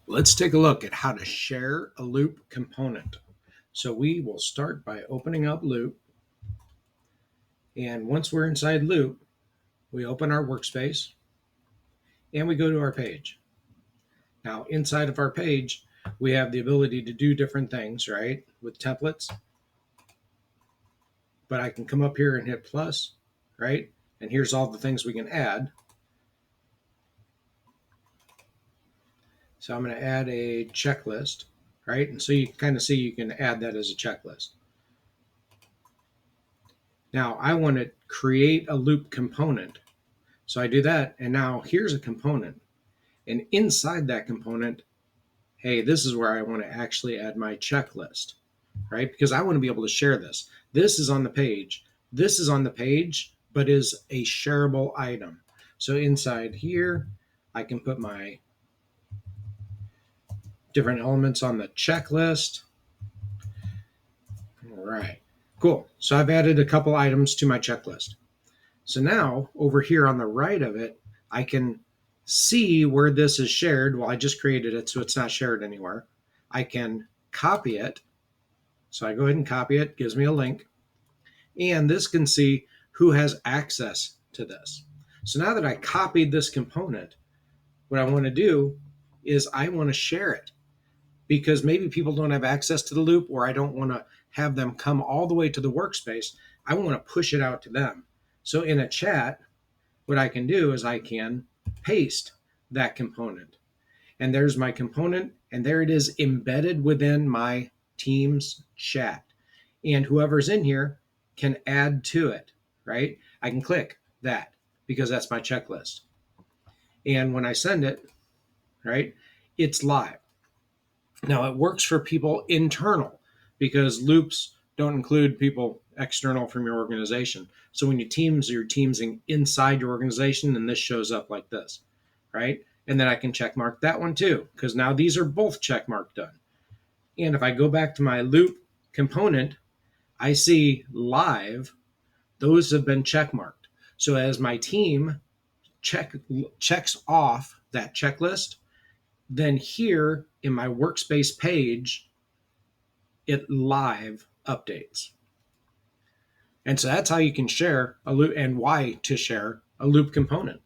Let's take a look at how to share a loop component. So we will start by opening up loop. And once we're inside loop, we open our workspace and we go to our page. Now inside of our page, we have the ability to do different things, right? With templates, but I can come up here and hit plus, right? And here's all the things we can add. So I'm going to add a checklist, right? And so you can kind of see you can add that as a checklist. Now I want to create a loop component. So I do that, and now here's a component. And inside that component, hey, this is where I want to actually add my checklist, right? Because I want to be able to share this. This is on the page. This is on the page, but is a shareable item. So inside here, I can put my different elements on the checklist. All right, cool. So I've added a couple items to my checklist. So now over here on the right of it, I can see where this is shared. Well, I just created it, so it's not shared anywhere. I can copy it. So I go ahead and copy it, gives me a link. And this can see who has access to this. So now that I copied this component, what I want to do is I want to share it because maybe people don't have access to the loop, or I don't want to have them come all the way to the workspace. I want to push it out to them. So in a chat, what I can do is I can paste that component. And there's my component, and there it is embedded within my Teams chat. And whoever's in here can add to it, right? I can click that because that's my checklist. And when I send it, right, it's live. Now it works for people internal because loops don't include people external from your organization. So when you teams, you're teamsing inside your organization, and this shows up like this, right? And then I can check mark that one too, because now these are both check marked done. And if I go back to my loop component, I see live, those have been check marked. So as my team checks off that checklist, then here in my workspace page, it live updates. And so that's how you can share a loop, and why to share a loop component.